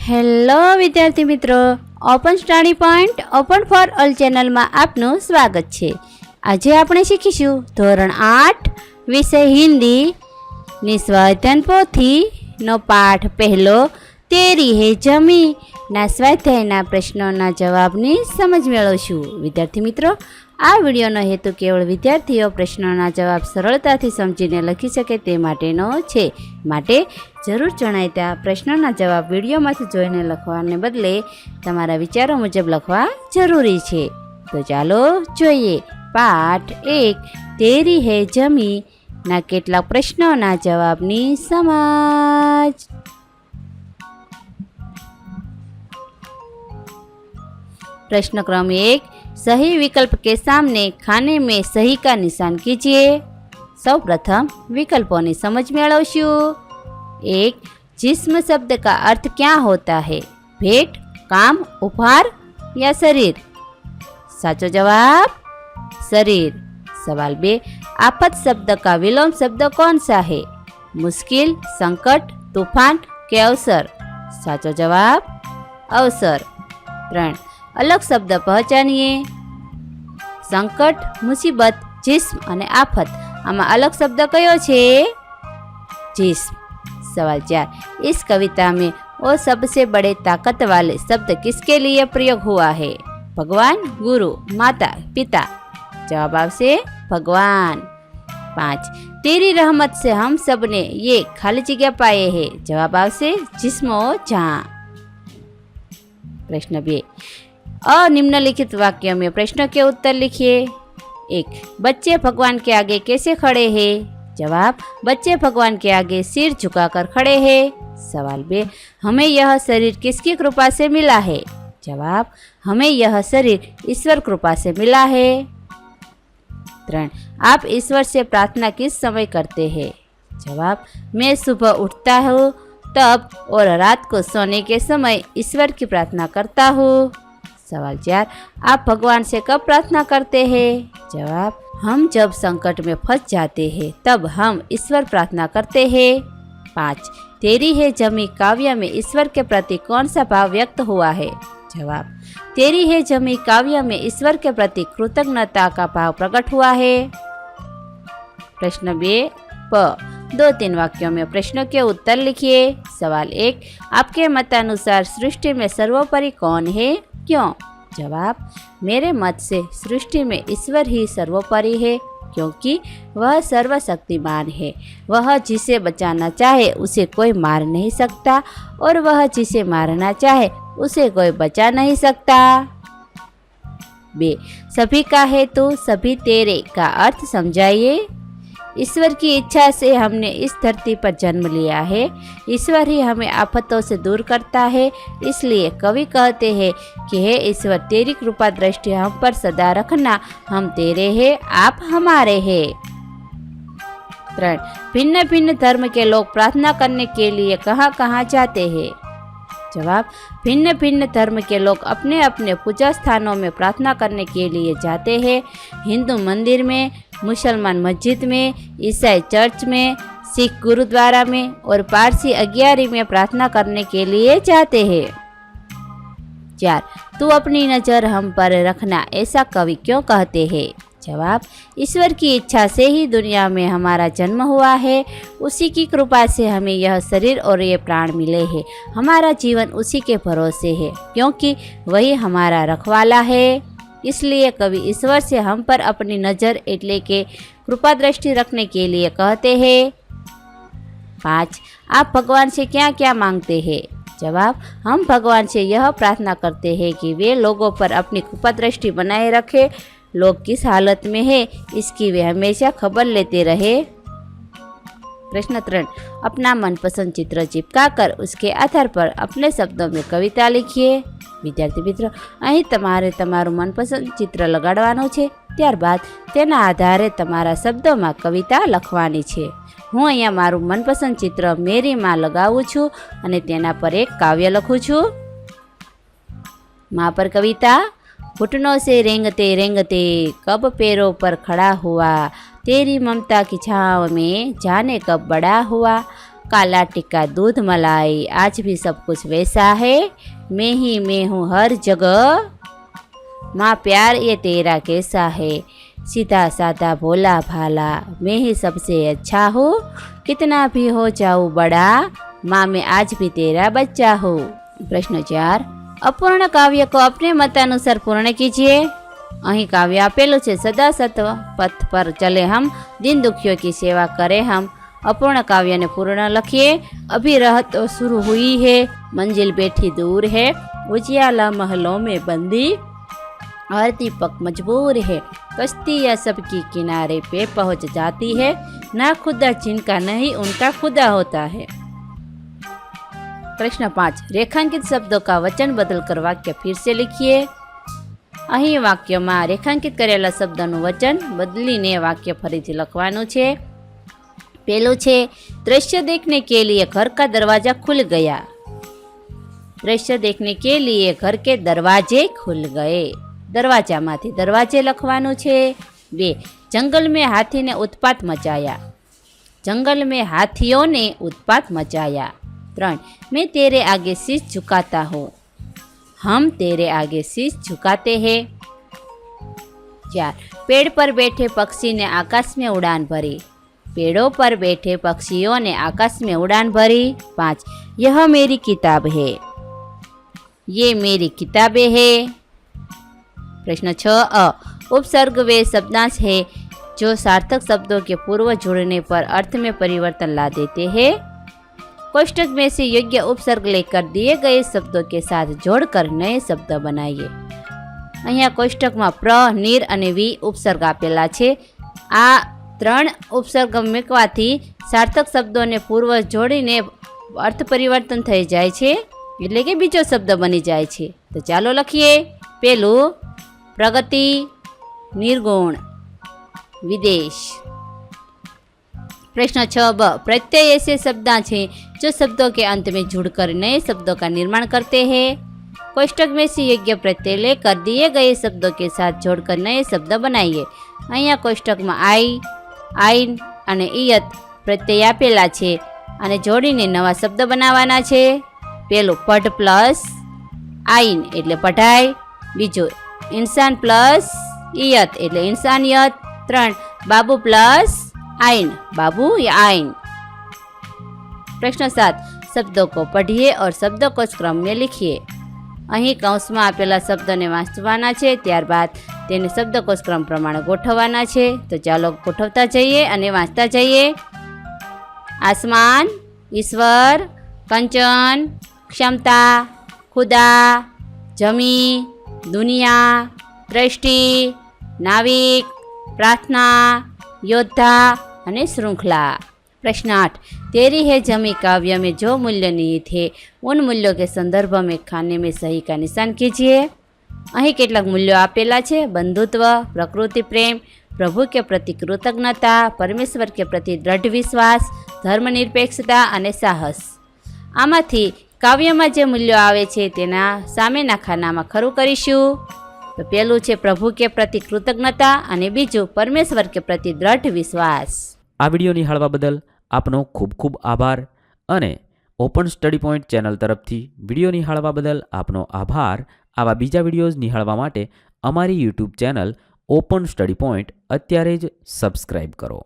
Hello વિદ્યાર્થી મિત્રો, open study point open for all ચેનલમાં આપનું સ્વાગત છે. આજે આપણે શીખીશું ધોરણ 8 વિષય હિન્દીની સ્વાધ્યાય પોથીનો પાઠ પહેલો તેરી હે જમી ના સ્વાધ્યાયના પ્રશ્નોના જવાબની સમજ મેળવશું. વિદ્યાર્થી મિત્રો, આ વિડીયોનો હેતુ કેવળ વિદ્યાર્થીઓ પ્રશ્નોના જવાબ સરળતાથી સમજીને લખી શકે તે માટેનો છે. માટે જરૂર જણાયતા પ્રશ્નોના જવાબ વિડીયોમાંથી જોઈને લખવાને બદલે તમારા વિચારો મુજબ લખવા જરૂરી છે. તો ચાલો જોઈએ પાઠ 1 તેરી હે જમી ના કેટલાક પ્રશ્નોના જવાબની સમજ. प्रश्न क्रम 1, सही विकल्प के सामने खाने में सही का निशान कीजिए. सौ प्रथम विकल्पों की समझ मेळवशु. 1. जिस्म शब्द का अर्थ क्या होता है? भेंट, काम, उपहार या शरीर? साचो जवाब शरीर. सवाल 2, आफत शब्द का विलोम शब्द कौन सा है? मुश्किल, संकट, तूफान के अवसर? साचो जवाब अवसर. 3. अलग शब्द पहचानिए. संकट, मुसीबत, जिस्म અને આફત, આમાં અલગ શબ્દ કયો છે? जिस्म. सवाल 4, इस कविता में वो सबसे बड़े ताकत वाले शब्द किसके लिए प्रयोग हुआ है? भगवान, गुरु, माता, पिता? जवाब आवशे भगवान. 5, तेरी रहमत से हम सब ने ये खाली जगह पाए हैं. जवाब आवशे जिस्म जहाँ. प्रश्न 2, अनिम्नलिखित वाक्यों में प्रश्नों के उत्तर लिखिए. 1. बच्चे भगवान के आगे कैसे खड़े हैं? जवाब बच्चे भगवान के आगे सिर झुकाकर खड़े हैं. सवाल 2, हमें यह शरीर किसकी कृपा से मिला है? जवाब हमें यह शरीर ईश्वर कृपा से मिला है. 3. आप ईश्वर से प्रार्थना किस समय करते हैं? जवाब मैं सुबह उठता हूँ तब और रात को सोने के समय ईश्वर की प्रार्थना करता हूँ. सवाल 4, आप भगवान से कब प्रार्थना करते हैं? जवाब हम जब संकट में फंस जाते हैं तब हम ईश्वर प्रार्थना करते हैं. 5, तेरी है जमी काव्य में ईश्वर के प्रति कौन सा भाव व्यक्त हुआ है? जवाब तेरी है जमी काव्य में ईश्वर के प्रति कृतज्ञता का भाव प्रकट हुआ है. प्रश्न 2 प 2-3 वाक्यों में प्रश्नों के उत्तर लिखिए. सवाल 1, आपके मतानुसार सृष्टि में सर्वोपरि कौन है? क्यों? जवाब मेरे मत से सृष्टि में ईश्वर ही सर्वोपरि है क्योंकि वह सर्वशक्तिमान है. वह जिसे बचाना चाहे उसे कोई मार नहीं सकता और वह जिसे मारना चाहे उसे कोई बचा नहीं सकता. 2, सभी का है तो सभी तेरे का अर्थ समझाइए. ईश्वर की इच्छा से हमने इस धरती पर जन्म लिया है. ईश्वर ही हमें आफतों से दूर करता है. इसलिए कवि कहते हैं कि हे ईश्वर, तेरी कृपा दृष्टि हम पर सदा रखना. हम तेरे हैं, आप हमारे हैं. 3, भिन्न भिन्न धर्म के लोग प्रार्थना करने के लिए कहाँ कहाँ जाते हैं? जवाब भिन्न भिन्न धर्म के लोग अपने अपने पूजा स्थानों में प्रार्थना करने के लिए जाते हैं. हिंदू मंदिर में, मुसलमान मस्जिद में, ईसाई चर्च में, सिख गुरुद्वारा में और पारसी अग्यारी में प्रार्थना करने के लिए जाते हैं. 4, तू अपनी नज़र हम पर रखना ऐसा कवि क्यों कहते हैं? जवाब ईश्वर की इच्छा से ही दुनिया में हमारा जन्म हुआ है. उसी की कृपा से हमें यह शरीर और ये प्राण मिले हैं. हमारा जीवन उसी के भरोसे है क्योंकि वही हमारा रखवाला है. इसलिए कवि ईश्वर से हम पर अपनी नज़र एटले के कृपा दृष्टि रखने के लिए कहते हैं. 5, आप भगवान से क्या क्या मांगते हैं? जवाब हम भगवान से यह प्रार्थना करते हैं कि वे लोगों पर अपनी कृपा दृष्टि बनाए रखे. लोग किस हालत में है इसकी वे हमेशा खबर लेते रहे. प्रश्न 3, अपना मनपसंद चित्र चिपका कर उसके आधार पर अपने शब्दों में कविता लिखिए. विद्यार्थी मित्रों, અહીં તમારે તમારું મનપસંદ ચિત્ર લગાડવાનું છે. ત્યારબાદ તેના આધારે તમારા શબ્દોમાં કવિતા લખવાની છે. હું અહીંયા મારું મનપસંદ ચિત્ર મેરી માં લગાવું છું અને તેના પર એક કાવ્ય લખું છું. माँ पर कविता. घुटनों से रेंगते रेंगते कब पैरों पर खड़ा हुआ, तेरी ममता की छाँव में जाने कब बड़ा हुआ. काला टिक्का दूध मलाई, आज भी सब कुछ वैसा है, मैं ही मैं हूँ हर जगह, माँ प्यार ये तेरा कैसा है, सीधा साधा भोला भाला, मैं ही सबसे अच्छा हूँ, कितना भी हो जाऊँ बड़ा, माँ मैं आज भी तेरा बच्चा हूँ। प्रश्न 4, अपूर्ण काव्य को अपने मतानुसार पूर्ण कीजिए। અહીં કાવ્ય આપેલું છે, સદા સત્વ પથ પર ચલે હમ, દિન દુખિयों की सेवा करे हम। अपूर्ण काव्य ने पूर्ण लखिए। अभी रात तो शुरू हुई है, मंजिल बैठी दूर है, उजियाला महलों में बंदी, हर दीपक मजबूर है, कश्ती या सबकी किनारे पे पहुंच जाती है, ना खुदा जिनका नहीं उनका खुदा होता है। प्रश्न 5, रेखांकित शब्दों का वचन बदलकर वाक्य फिर से लिखिए। અહીં વાક્યમાં રેખાંકિત કરેલા શબ્દનું વચન બદલીને વાક્ય ફરીથી લખવાનું છે। પહેલું છે, दृश्य देखने के लिए घर का दरवाजा खुल गया। दृश्य देखने के लिए घर के दरवाजे खुल गए, दरवाजाમાંથી दरवाजे લખવાનું છે। 2, जंगल में हाथी ने उत्पात मचाया। जंगल में हाथियों ने उत्पात मचाया। 3, मैं तेरे आगे शीश झुकाता हूँ, हम तेरे आगे शीश झुकाते हैं। 4, पेड़ पर बैठे पक्षी ने आकाश में उड़ान भरी। पेड़ों पर बैठे पक्षियों ने आकाश में उड़ान भरी। 5, यह मेरी किताब है, ये मेरी किताबें हैं। प्रश्न 6, उपसर्ग वे शब्दांश है जो सार्थक शब्दों के पूर्व जुड़ने पर अर्थ में परिवर्तन ला देते हैं। कोष्टक में से योग्य उपसर्ग लेकर दिए गए शब्दों के साथ जोड़कर नए शब्द बनाइए। અહીંયા કોષ્ટકમાં પ્ર, નીર અને વી ઉપસર્ગ આપેલા છે। આ 3 ઉપસર્ગ મૂકવાથી સાર્થક શબ્દોને પૂર્વ જોડીને અર્થ પરિવર્તન થઈ જાય છે, એટલે કે બીજો શબ્દ બની જાય છે। તો ચાલો લખીએ। પહેલું, પ્રગતિ, નિર્ગુણ, વિદેશ। प्रश्न 6ब, प्रत्यय ऐसे शब्दांश हैं जो शब्दों के अंत में जुड़कर नए शब्दों का निर्माण करते हैं। कोष्टक में से योग्य प्रत्यय लेकर दिए गए शब्दों के साथ जोड़कर नए शब्द बनाइए। અહીંયા કોષ્ટકમાં આઈ, આઈન અને ઇયત પ્રત્યય આપેલા છે અને જોડીને નવા શબ્દ બનાવવાના છે। પહેલું, પઢ પ્લસ આઈન એટલે પઢાઈ। બીજું, ઇન્સાન પ્લસ ઇયત એટલે ઇન્સાનિયત। 3, બાબુ પ્લસ आइन, बाबू या आइन। प्रश्न 7, शब्दों को पढ़िए और शब्दकोश क्रम में लिखिए। અહીં કૌંસમાં આપેલા શબ્દોને વાંચવાના છે, ત્યારબાદ તેને શબ્દકોશ ક્રમ પ્રમાણે ગોઠવવાના છે। તો ચાલો ગોઠવતા જઈએ અને વાંચતા જઈએ। આસમાન, ઈશ્વર, કંચન, क्षमता, खुदा, जमी, दुनिया, दृष्टि, नाविक, प्रार्थना, योद्धा અને श्रृंखला। प्रश्न 8, तेरी है जमी काव्य में जो मूल्य निहित है उन मूल्यों के संदर्भ में खाने में सही का निशान कीजिए। અહીં કેટલાક મૂલ્યો આપેલા છે, બંધુત્વ, પ્રકૃતિ પ્રેમ, પ્રભુ કે પ્રતિ કૃતજ્ઞતા, પરમેશ્વર કે પ્રતિ દ્રઢ વિશ્વાસ, ધર્મનિરપેક્ષતા અને સાહસ। આમાંથી કાવ્યમાં જે મૂલ્યો આવે છે તેના સામેના ખાનામાં ખરું કરીશું। તો પહેલું છે પ્રભુ કે પ્રતિ કૃતજ્ઞતા અને બીજું પરમેશ્વર કે પ્રતિ દ્રઢ વિશ્વાસ। આ વિડીયો નિહાળવા બદલ આપનો ખૂબ ખૂબ આભાર અને ઓપન સ્ટડી પોઈન્ટ ચેનલ તરફથી વિડીયો નિહાળવા બદલ આપનો આભાર। આવા બીજા વિડીયોઝ નિહાળવા માટે અમારી YouTube channel open study point અત્યારે જ સબસ્ક્રાઇબ કરો।